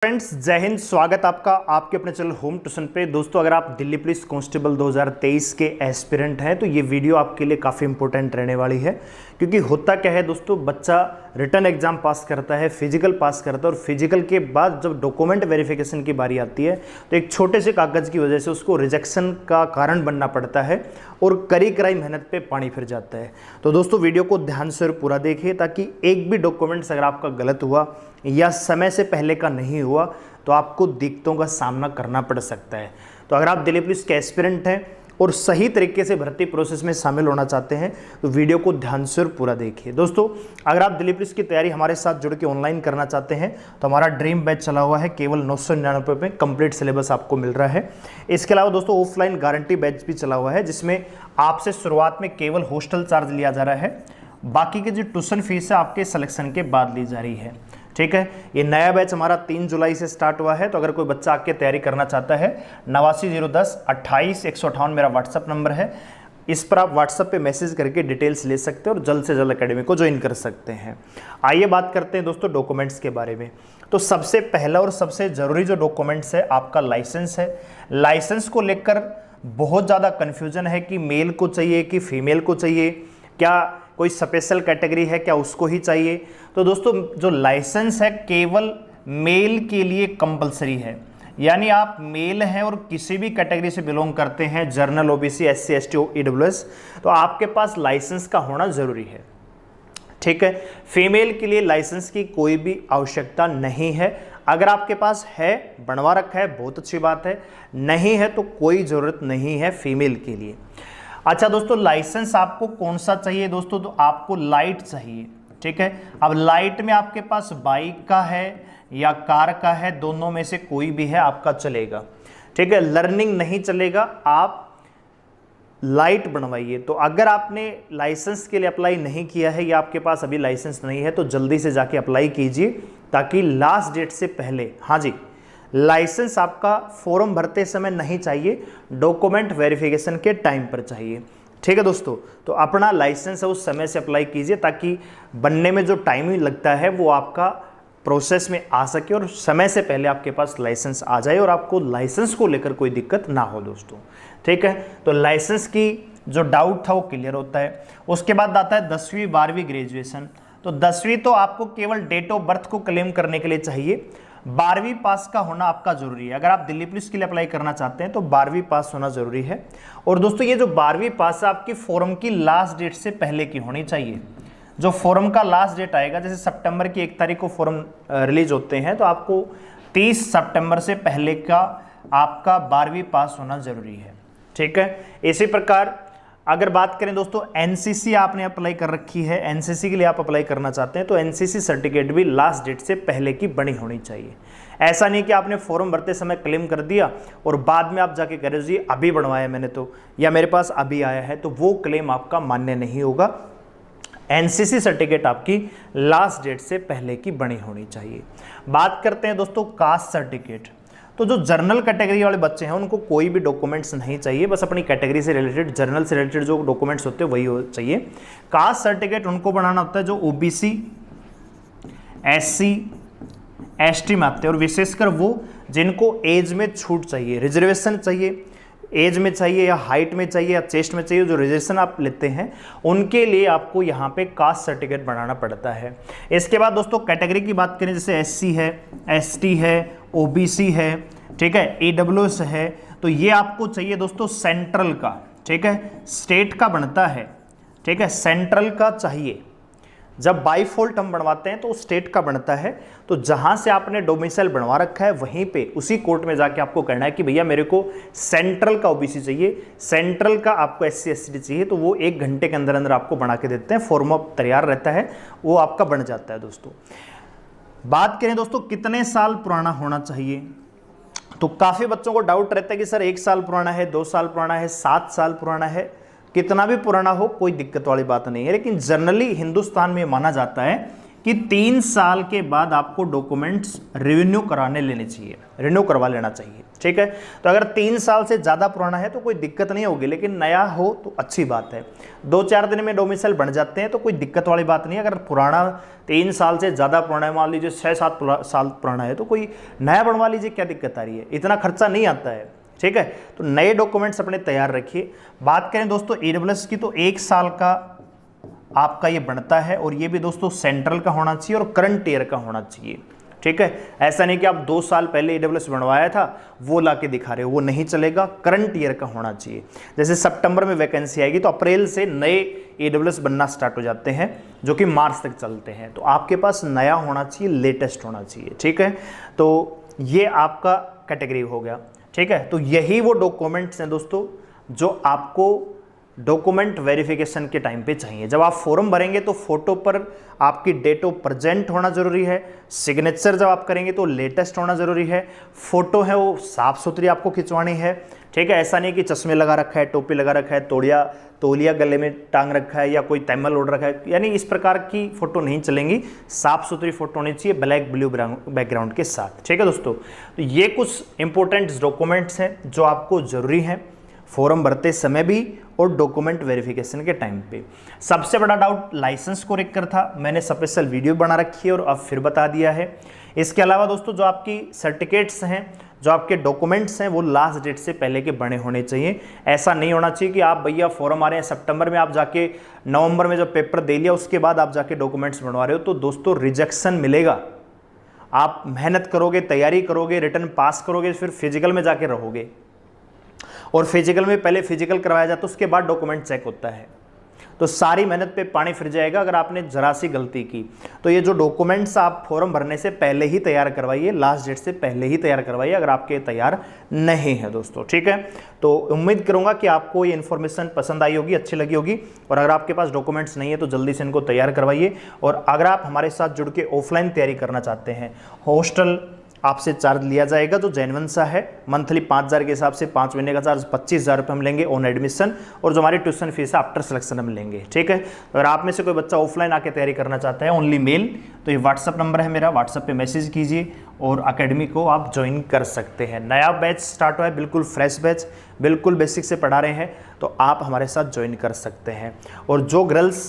Friends, जय हिंद। स्वागत आपका आपके अपने चैनल होम ट्यूशन पे। दोस्तों, अगर आप दिल्ली पुलिस कांस्टेबल 2023 के एस्पिरेंट हैं तो ये वीडियो आपके लिए काफ़ी इंपॉर्टेंट रहने वाली है। क्योंकि होता क्या है दोस्तों, बच्चा रिटन एग्जाम पास करता है, फिजिकल पास करता है और फिजिकल के बाद जब डॉक्यूमेंट वेरिफिकेशन की बारी आती है तो एक छोटे से कागज़ की वजह से उसको रिजेक्शन का कारण बनना पड़ता है और करी कराई मेहनत पे पानी फिर जाता है। तो दोस्तों, वीडियो को ध्यान से पूरा देखिए ताकि एक भी डॉक्यूमेंट्स अगर आपका गलत हुआ या समय से पहले का नहीं हुआ तो आपको दिक्कतों का सामना करना पड़ सकता है। तो अगर आप दिल्ली पुलिस के एस्पिरेंट हैं और सही तरीके से भर्ती प्रोसेस में शामिल होना चाहते हैं तो वीडियो को ध्यान से पूरा देखिए। दोस्तों, अगर आप दिल्ली पुलिस की तैयारी हमारे साथ जुड़ के ऑनलाइन करना चाहते हैं तो हमारा ड्रीम बैच चला हुआ है, केवल 999 में कंप्लीट सिलेबस आपको मिल रहा है। इसके अलावा दोस्तों ऑफलाइन गारंटी बैच भी चला हुआ है जिसमें आपसे शुरुआत में केवल हॉस्टल चार्ज लिया जा रहा है, बाकी की जो ट्यूशन फीस है आपके सिलेक्शन के बाद ली जा रही है। ठीक है, ये नया बैच हमारा 3 जुलाई से स्टार्ट हुआ है। तो अगर कोई बच्चा आके तैयारी करना चाहता है 890110 28 158 मेरा व्हाट्सअप नंबर है। इस पर आप व्हाट्सअप पे मैसेज करके डिटेल्स ले सकते हैं और जल्द से जल्द एकेडमी को ज्वाइन कर सकते हैं। आइए बात करते हैं दोस्तों डॉक्यूमेंट्स के बारे में। तो सबसे पहला और सबसे ज़रूरी जो डॉक्यूमेंट्स है आपका लाइसेंस है। लाइसेंस को लेकर बहुत ज़्यादा कन्फ्यूजन है कि मेल को चाहिए कि फीमेल को चाहिए, क्या कोई स्पेशल कैटेगरी है, क्या उसको ही चाहिए। तो दोस्तों, जो लाइसेंस है केवल मेल के लिए कंपलसरी है, यानी आप मेल हैं और किसी भी कैटेगरी से बिलोंग करते हैं, journal, OBC, SC, ST, EWS, तो आपके पास लाइसेंस का होना जरूरी है। ठीक है, फीमेल के लिए लाइसेंस की कोई भी आवश्यकता नहीं है। अगर आपके पास है, बनवा रखा है, बहुत अच्छी बात है, नहीं है तो कोई ज़रूरत नहीं है फीमेल के लिए। अच्छा दोस्तों, लाइसेंस आपको कौन सा चाहिए दोस्तों? तो आपको लाइट चाहिए। ठीक है, अब लाइट में आपके पास बाइक का है या कार का है, दोनों में से कोई भी है आपका चलेगा। ठीक है, लर्निंग नहीं चलेगा, आप लाइट बनवाइए। तो अगर आपने लाइसेंस के लिए अप्लाई नहीं किया है या आपके पास अभी लाइसेंस नहीं है तो जल्दी से जाके अप्लाई कीजिए ताकि लास्ट डेट से पहले, हाँ जी, लाइसेंस आपका फॉर्म भरते समय नहीं चाहिए, डॉक्यूमेंट वेरिफिकेशन के टाइम पर चाहिए। ठीक है दोस्तों, तो अपना लाइसेंस है उस समय से अप्लाई कीजिए ताकि बनने में जो टाइम लगता है वो आपका प्रोसेस में आ सके और समय से पहले आपके पास लाइसेंस आ जाए और आपको लाइसेंस को लेकर कोई दिक्कत ना हो दोस्तों। ठीक है, तो लाइसेंस की जो डाउट था वो क्लियर होता है। उसके बाद आता है 10वीं 12वीं ग्रेजुएशन। तो 10वीं तो आपको केवल डेट ऑफ बर्थ को क्लेम करने के लिए चाहिए, 12वीं पास का होना आपका जरूरी है। अगर आप दिल्ली पुलिस के लिए अप्लाई करना चाहते हैं तो 12वीं पास होना जरूरी है। और दोस्तों, ये जो 12वीं पास है आपकी फॉर्म की लास्ट डेट से पहले की होनी चाहिए। जो फॉर्म का लास्ट डेट आएगा, जैसे सितंबर की 1 तारीख को फॉर्म रिलीज होते हैं, तो आपको 30 सितंबर से पहले का आपका 12वीं पास होना जरूरी है। ठीक है, इसी प्रकार अगर बात करें दोस्तों, एनसीसी आपने अप्लाई कर रखी है, एनसीसी के लिए आप अप्लाई करना चाहते हैं तो एनसीसी सर्टिफिकेट भी लास्ट डेट से पहले की बनी होनी चाहिए। ऐसा नहीं कि आपने फॉर्म भरते समय क्लेम कर दिया और बाद में आप जाके कह रहे हो जी अभी बनवाया मैंने तो, या मेरे पास अभी आया है, तो वो क्लेम आपका मान्य नहीं होगा। एनसीसी सर्टिफिकेट आपकी लास्ट डेट से पहले की बनी होनी चाहिए। बात करते हैं दोस्तों कास्ट सर्टिफिकेट। तो जो जर्नल कैटेगरी वाले बच्चे हैं उनको कोई भी डॉक्यूमेंट्स नहीं चाहिए, बस अपनी कैटेगरी से रिलेटेड, जर्नल से रिलेटेड जो डॉक्यूमेंट्स होते हैं वही चाहिए। कास्ट सर्टिफिकेट उनको बनाना होता है जो ओबीसी, एससी, एसटी में आते हैं, और विशेषकर वो जिनको एज में छूट चाहिए, रिजर्वेशन चाहिए, एज में चाहिए या हाइट में चाहिए या चेस्ट में चाहिए, जो रिजर्वेशन आप लेते हैं उनके लिए आपको यहाँ पे कास्ट सर्टिफिकेट बनाना पड़ता है। इसके बाद दोस्तों कैटेगरी की बात करें, जैसे एससी है, एसटी है, ओबीसी है, ठीक है, ईडब्ल्यूएस है, तो ये आपको चाहिए दोस्तों सेंट्रल का। ठीक है, स्टेट का बनता है, ठीक है, सेंट्रल का चाहिए। जब बाई फॉल्ट हम बनवाते हैं तो स्टेट का बनता है, तो जहां से आपने डोमिसाइल बनवा रखा है वहीं पे उसी कोर्ट में जाके आपको कहना है कि भैया मेरे को सेंट्रल का ओबीसी चाहिए, सेंट्रल का आपको एससी एसटी चाहिए, तो वो 1 घंटे के अंदर अंदर आपको बना के देते हैं, फॉर्म तैयार रहता है, वो आपका बन जाता है दोस्तों। बात करें दोस्तों कितने साल पुराना होना चाहिए, तो काफी बच्चों को डाउट रहता है कि सर 1 साल पुराना है, 2 साल पुराना है, 7 साल पुराना है। कितना भी पुराना हो कोई दिक्कत वाली बात नहीं है, लेकिन जनरली हिंदुस्तान में माना जाता है कि 3 साल के बाद आपको डॉक्यूमेंट्स रिन्यू कराने लेने चाहिए, रिन्यू करवा लेना चाहिए। ठीक है, तो अगर 3 साल से ज़्यादा पुराना है तो कोई दिक्कत नहीं होगी, लेकिन नया हो तो अच्छी बात है। 2-4 दिन में डोमिसाइल बन जाते हैं तो कोई दिक्कत वाली बात नहीं है। अगर पुराना 3 साल से ज़्यादा पुराना है, मान लीजिए 6-7 साल पुराना है, तो कोई नया बनवा लीजिए, क्या दिक्कत आ रही है, इतना खर्चा नहीं आता है। ठीक है, तो नए डॉक्यूमेंट्स अपने तैयार रखिए। बात करें दोस्तों AWS की, तो 1 साल का आपका ये बनता है, और ये भी दोस्तों सेंट्रल का होना चाहिए और करंट ईयर का होना चाहिए। ठीक है, ऐसा नहीं कि आप 2 साल पहले AWS बनवाया था वो ला के दिखा रहे हो, वो नहीं चलेगा, करंट ईयर का होना चाहिए। जैसे सितंबर में वैकेंसी आएगी तो अप्रैल से नए AWS बनना स्टार्ट हो जाते हैं, जो कि मार्च तक चलते हैं। तो आपके पास नया होना चाहिए, लेटेस्ट होना चाहिए। ठीक है, तो ये आपका कैटेगरी हो गया। ठीक है, तो यही वो डॉक्यूमेंट्स हैं दोस्तों जो आपको डॉक्यूमेंट वेरिफिकेशन के टाइम पे चाहिए। जब आप फॉर्म भरेंगे तो फोटो पर आपकी डेट ऑफ प्रेजेंट होना जरूरी है, सिग्नेचर जब आप करेंगे तो लेटेस्ट होना जरूरी है, फोटो है वो साफ सुथरी आपको खिंचवानी है। ठीक है, ऐसा नहीं कि चश्मे लगा रखा है, टोपी लगा रखा है, तौलिया गले में टांग रखा है या कोई तैमल ओढ़ रखा है, यानी इस प्रकार की फोटो नहीं चलेंगी। साफ सुथरी फोटो होनी चाहिए ब्लैक ब्लू बैकग्राउंड के साथ। ठीक है दोस्तों, तो ये कुछ इंपॉर्टेंट डॉक्यूमेंट्स हैं जो आपको जरूरी हैं फॉर्म भरते समय भी और डॉक्यूमेंट वेरिफिकेशन के टाइम पे। सबसे बड़ा डाउट लाइसेंस को लेकर था, मैंने स्पेशल वीडियो बना रखी है और अब फिर बता दिया है। इसके अलावा दोस्तों जो आपकी सर्टिफिकेट्स हैं, जो आपके डॉक्यूमेंट्स हैं, वो लास्ट डेट से पहले के बने होने चाहिए। ऐसा नहीं होना चाहिए कि आप भैया फॉर्म आ रहे हैं सितंबर में, आप जाके नवंबर में जब पेपर दे लिया उसके बाद आप जाके डॉक्यूमेंट्स बनवा रहे हो, तो दोस्तों रिजेक्शन मिलेगा। आप मेहनत करोगे, तैयारी करोगे, रिटर्न पास करोगे, फिर फिजिकल में जाके रहोगे, और फिजिकल में पहले फिजिकल करवाया जाता है, उसके बाद डॉक्यूमेंट चेक होता है। तो सारी मेहनत पे पानी फिर जाएगा अगर आपने जरा सी गलती की। तो ये जो डॉक्यूमेंट्स आप फॉर्म भरने से पहले ही तैयार करवाइए, लास्ट डेट से पहले ही तैयार करवाइए अगर आपके तैयार नहीं है दोस्तों। ठीक है, तो उम्मीद करूंगा कि आपको ये इन्फॉर्मेशन पसंद आई होगी, अच्छी लगी होगी। और अगर आपके पास डॉक्यूमेंट्स नहीं है तो जल्दी से इनको तैयार करवाइए। और अगर आप हमारे साथ जुड़ के ऑफलाइन तैयारी करना चाहते हैं, हॉस्टल आपसे चार्ज लिया जाएगा जो जेन्युइन सा है, मंथली 5,000 के हिसाब से 5 महीने का चार्ज 25,000 रुपये हम लेंगे ऑन एडमिशन, और जो हमारी ट्यूशन फीस है आफ्टर सिलेक्शन हम लेंगे। ठीक है, अगर आप में से कोई बच्चा ऑफलाइन आके तैयारी करना चाहता है ओनली मेल, तो ये व्हाट्सअप नंबर है मेरा, व्हाट्सअप पे मैसेज कीजिए और अकेडमी को आप ज्वाइन कर सकते हैं। नया बैच स्टार्ट हुआ है, बिल्कुल फ्रेश बैच, बिल्कुल बेसिक से पढ़ा रहे हैं, तो आप हमारे साथ ज्वाइन कर सकते हैं। और जो गर्ल्स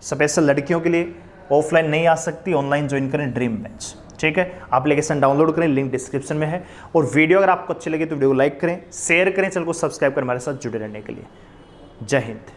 स्पेशल लड़कियों के लिए ऑफलाइन नहीं आ सकती, ऑनलाइन ज्वाइन करें ड्रीम बैच। ठीक है, एप्लीकेशन डाउनलोड करें, लिंक डिस्क्रिप्शन में है। और वीडियो अगर आपको अच्छी लगे तो वीडियो को लाइक करें, शेयर करें, चैनल को सब्सक्राइब करें हमारे साथ जुड़े रहने के लिए। जय हिंद।